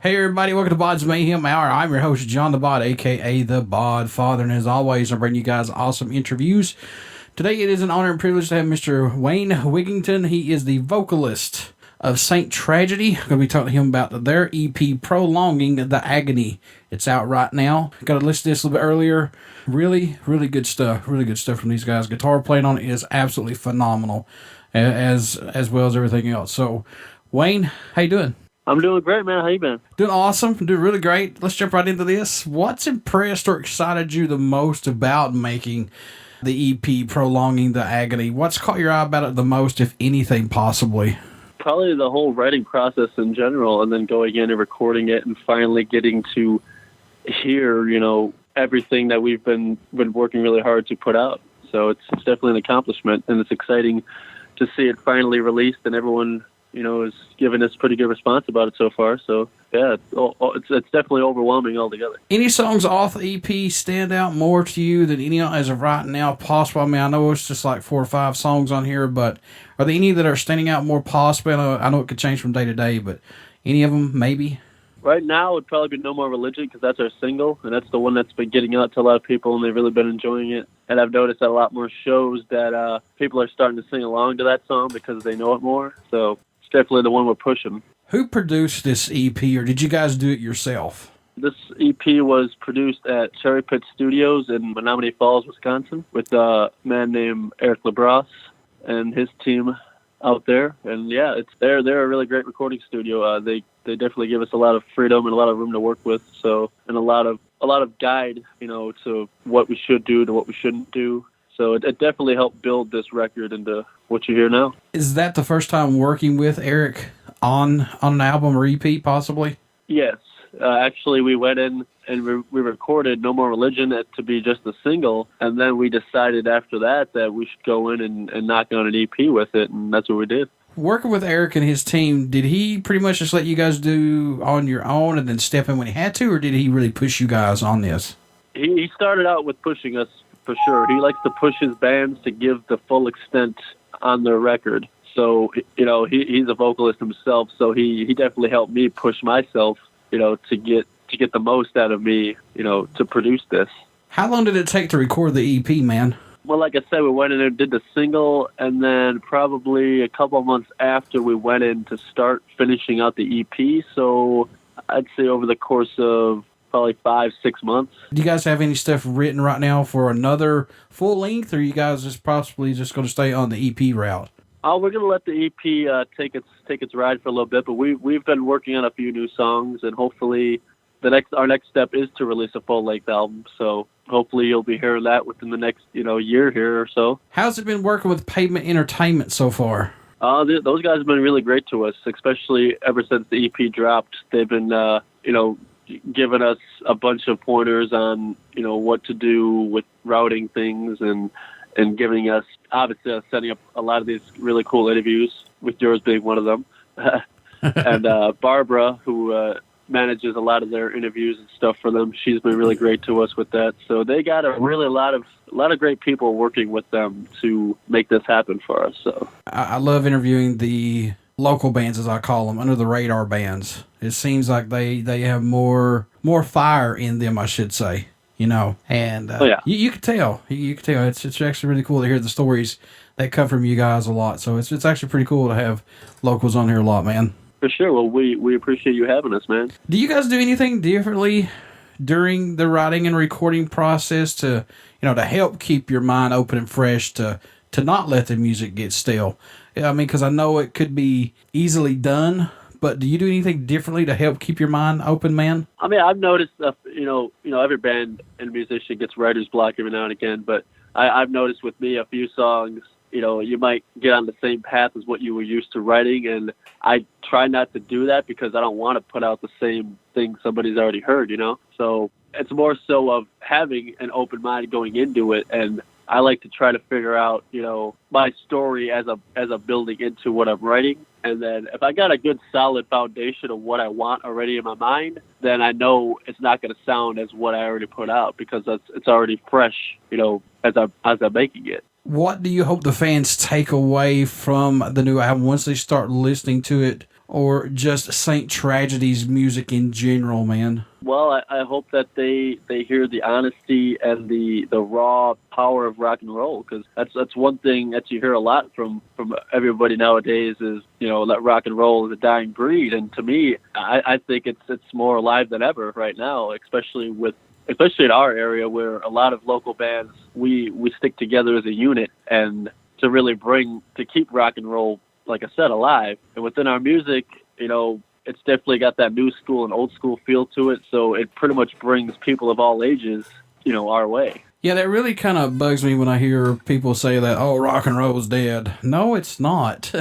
Hey everybody, welcome to BODS Mayhem Hour. I'm your host, John the Bod, aka the Bod Father, and as always, I'm bringing you guys awesome interviews. Today it is an honor and privilege to have Mr. Wayne Wiginton. He is the vocalist of Saint Tragedy. I'm going to be talking to him about their EP, Prolonging The Agony. It's out right now. Got to listen to this a little bit earlier. Really good stuff. Really good stuff from these guys. Guitar playing on it is absolutely phenomenal, as well as everything else. So, Wayne, how you doing? I'm doing great, man. How you been? Doing awesome. Doing really great. Let's jump right into this. What's impressed or excited you the most about making the EP Prolonging the Agony? What's caught your eye about it the most, if anything, possibly? Probably the whole writing process in general, and then going in and recording it and finally getting to hear, everything that we've been working really hard to put out. So it's definitely an accomplishment, and it's exciting to see it finally released, and everyone is giving us pretty good response about it so far. So, yeah, it's definitely overwhelming altogether. Any songs off the EP stand out more to you than any as of right now possible? I mean, I know it's just like 4 or 5 songs on here, but are there any that are standing out more possible? I know it could change from day to day, but any of them maybe? Right now, it would probably be No More Religion, because that's our single, and that's the one that's been getting out to a lot of people, and they've really been enjoying it. And I've noticed at a lot more shows that people are starting to sing along to that song because they know it more. So it's definitely the one we're pushing. Who produced this EP, or did you guys do it yourself? This EP was produced at Cherry Pit Studios in Menominee Falls, Wisconsin, with a man named Eric LaBrosse and his team out there. And yeah, they're a really great recording studio. They definitely give us a lot of freedom and a lot of room to work with. So, and a lot of guide, to what we should do, to what we shouldn't do. So it definitely helped build this record into what you hear now. Is that the first time working with Eric on an album or EP, possibly? Yes. Actually, we went in and we recorded No More Religion to be just a single, and then we decided after that we should go in and knock on an EP with it, and that's what we did. Working with Eric and his team, did he pretty much just let you guys do on your own and then step in when he had to, or did he really push you guys on this? He started out with pushing us, for sure. He likes to push his bands to give the full extent on their record. So, he's a vocalist himself, so he definitely helped me push myself, to get the most out of me, to produce this. How long did it take to record the EP, man? Well, like I said, we went in and did the single, and then probably a couple of months after we went in to start finishing out the EP. So I'd say over the course of probably 5-6 months. Do you guys have any stuff written right now for another full length, or are you guys just possibly just going to stay on the EP route? Oh, we're going to let the EP take its ride for a little bit, but we've been working on a few new songs, and hopefully our next step is to release a full-length album. So hopefully you'll be hearing that within the next year here or so. How's it been working with Pavement Entertainment so far? Those guys have been really great to us, especially ever since the EP dropped. They've been giving us a bunch of pointers on what to do with routing things, and giving us, obviously, setting up a lot of these really cool interviews, with yours being one of them. And Barbara, who manages a lot of their interviews and stuff for them, she's been really great to us with that. So they got a lot of great people working with them to make this happen for us. So I love interviewing the local bands, as I call them, under the radar bands. It seems like they have more fire in them, I should say. And yeah. you can tell. You can tell. It's actually really cool to hear the stories that come from you guys a lot. So it's actually pretty cool to have locals on here a lot, man. For sure. Well, we appreciate you having us, man. Do you guys do anything differently during the writing and recording process to help keep your mind open and fresh, to not let the music get stale? I mean, because I know it could be easily done, but do you do anything differently to help keep your mind open, man? I mean, I've noticed, every band and musician gets writer's block every now and again, but I've noticed with me a few songs, you might get on the same path as what you were used to writing, and I try not to do that because I don't want to put out the same thing somebody's already heard, So it's more so of having an open mind going into it, and I like to try to figure out, my story as a building into what I'm writing. And then if I got a good solid foundation of what I want already in my mind, then I know it's not going to sound as what I already put out, because it's already fresh, as I'm making it. What do you hope the fans take away from the new album once they start listening to it or just Saint Tragedy's music in general, man? Well, I hope that they hear the honesty and the raw power of rock and roll, because that's one thing that you hear a lot from everybody nowadays is, that rock and roll is a dying breed. And to me, I think it's more alive than ever right now, especially in our area where a lot of local bands, we stick together as a unit and to keep rock and roll, like I said, alive. And within our music, it's definitely got that new school and old school feel to it. So it pretty much brings people of all ages, our way. Yeah, that really kind of bugs me when I hear people say that, oh, rock and roll is dead. No, it's not.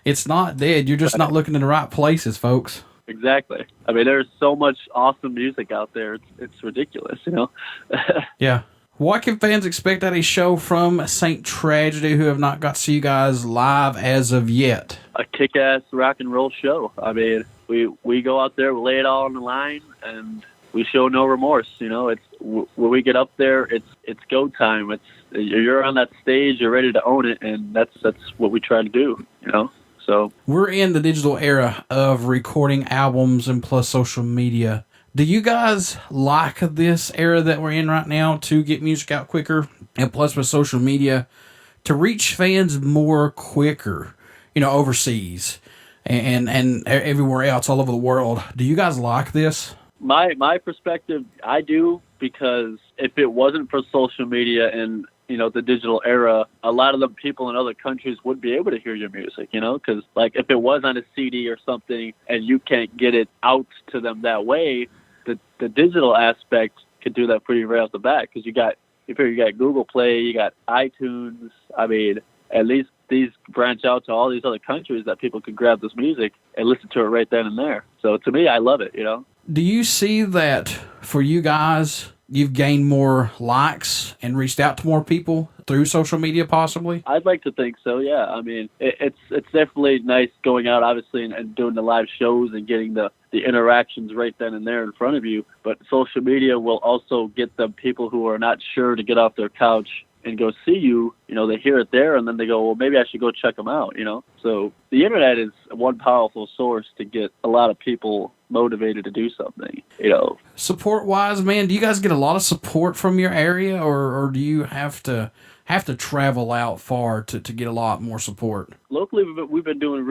It's not dead. You're just not looking in the right places, folks. Exactly. I mean, there's so much awesome music out there. It's ridiculous, Yeah. What can fans expect at a show from Saint Tragedy who have not got to see you guys live as of yet? A kick-ass rock and roll show. I mean, we go out there, we lay it all on the line, and we show no remorse. It's when we get up there, it's go time. You're on that stage, you're ready to own it, and that's what we try to do. So we're in the digital era of recording albums and plus social media. Do you guys like this era that we're in right now to get music out quicker, and plus with social media to reach fans more quicker, overseas and everywhere else all over the world? Do you guys like this? My perspective, I do, because if it wasn't for social media and the digital era, a lot of the people in other countries wouldn't be able to hear your music, because like if it was on a CD or something and you can't get it out to them that way, the digital aspect could do that pretty right off the bat, because you got Google Play, you got iTunes. I mean, at least these branch out to all these other countries that people could grab this music and listen to it right then and there. So to me, I love it, Do you see that for you guys, you've gained more likes and reached out to more people through social media possibly? I'd like to think so, yeah. I mean, it's definitely nice going out, obviously, and doing the live shows and getting the interactions right then and there in front of you. But social media will also get the people who are not sure to get off their couch and go see you. They hear it there, and then they go, well, maybe I should go check them out, So the internet is one powerful source to get a lot of people motivated to do something, Support-wise, man, do you guys get a lot of support from your area, or do you have to travel out far to get a lot more support? Locally, we've been doing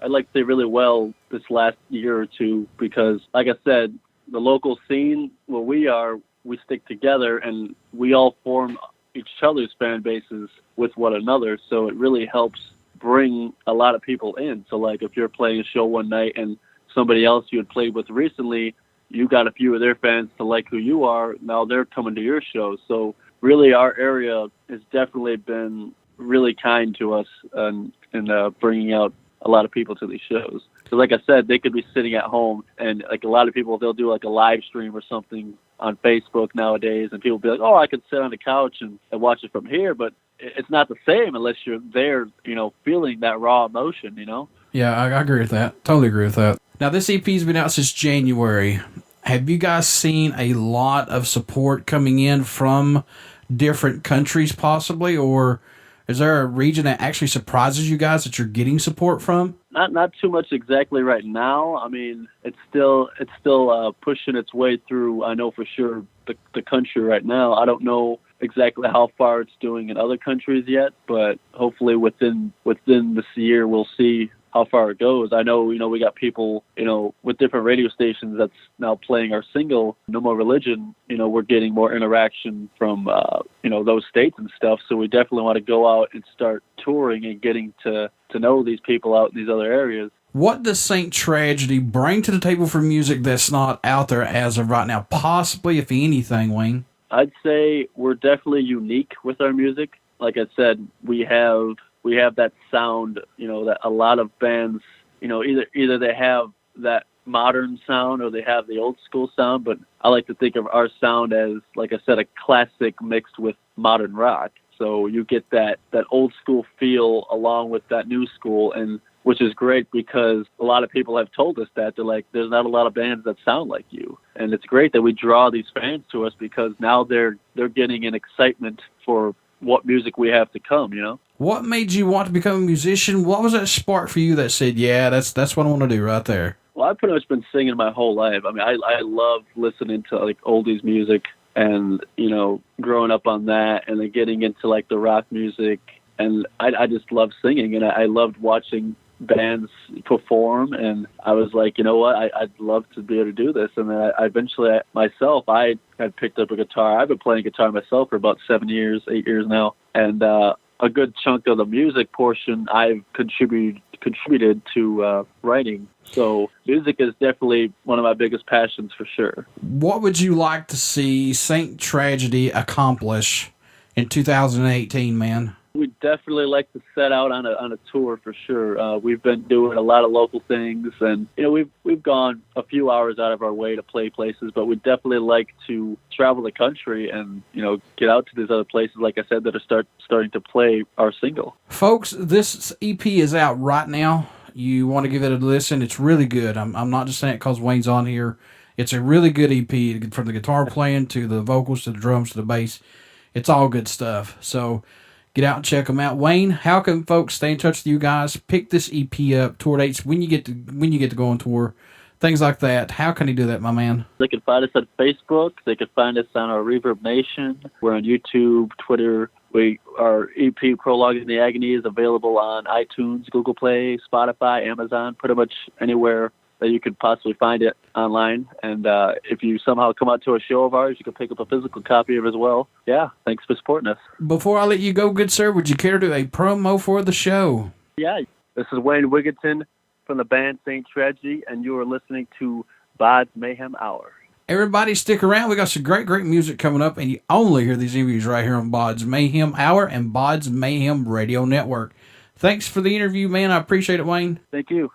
I'd like to say really well this last year or two, because, like I said, the local scene where we stick together and we all form each other's fan bases with one another, so it really helps bring a lot of people in. So, like, if you're playing a show one night and somebody else you had played with recently, you got a few of their fans to like who you are, now they're coming to your show. So really, our area has definitely been really kind to us in bringing out a lot of people to these shows. So like I said, they could be sitting at home, and like a lot of people, they'll do like a live stream or something on Facebook nowadays, and people will be like, oh, I could sit on the couch and watch it from here, but it's not the same unless you're there, feeling that raw emotion, Yeah, I agree with that. Totally agree with that. Now, this EP's been out since January. Have you guys seen a lot of support coming in from different countries possibly, or is there a region that actually surprises you guys that you're getting support from? Not too much exactly right now. I mean, it's still pushing its way through. I know for sure the country right now. I don't know exactly how far it's doing in other countries yet, but hopefully within this year we'll see how far it goes. I know, we got people, with different radio stations that's now playing our single, No More Religion. We're getting more interaction from, those states and stuff. So we definitely want to go out and start touring and getting to know these people out in these other areas. What does Saint Tragedy bring to the table for music that's not out there as of right now? Possibly, if anything, Wayne? I'd say we're definitely unique with our music. Like I said, we have that sound, that a lot of bands, either they have that modern sound or they have the old school sound, but I like to think of our sound as, like I said, a classic mixed with modern rock. So you get that old school feel along with that new school, and which is great because a lot of people have told us that they're like, there's not a lot of bands that sound like you. And it's great that we draw these fans to us because now they're getting an excitement for what music we have to come, you know? What made you want to become a musician? What was that spark for you that said, yeah, that's what I want to do right there? Well, I've pretty much been singing my whole life. I mean, I love listening to like oldies music and, you know, growing up on that and then getting into like the rock music. And I just love singing, and I loved watching bands perform, and I was like, you know what, I'd love to be able to do this. And then I eventually I had picked up a guitar. I've been playing guitar myself for about 8 years now, and a good chunk of the music portion I've contributed to writing. So music is definitely one of my biggest passions for sure. What would you like to see Saint Tragedy accomplish in 2018, man? We'd definitely like to set out on a tour for sure. We've been doing a lot of local things, and you know we've gone a few hours out of our way to play places, but we'd definitely like to travel the country and, you know, get out to these other places, like I said, that are starting to play our single. Folks, this EP is out right now. You want to give it a listen. It's really good. I'm not just saying it because Wayne's on here. It's a really good EP, from the guitar playing to the vocals to the drums to the bass. It's all good stuff. So get out and check them out. Wayne, how can folks stay in touch with you guys? Pick this EP up, tour dates, when you get to go on tour, things like that. How can he do that, my man? They can find us on Facebook. They can find us on our Reverb Nation. We're on YouTube, Twitter. Our EP Prolonging The Agony is available on iTunes, Google Play, Spotify, Amazon, pretty much anywhere that you could possibly find it online. And if you somehow come out to a show of ours, you can pick up a physical copy of it as well. Yeah, thanks for supporting us. Before I let you go, good sir, would you care to do a promo for the show? Yeah, this is Wayne Wiginton from the band Saint Tragedy, and you are listening to BODS Mayhem Hour. Everybody stick around. We got some great music coming up, and you only hear these interviews right here on BODS Mayhem Hour and BODS Mayhem Radio Network. Thanks for the interview, man. I appreciate it, Wayne. Thank you.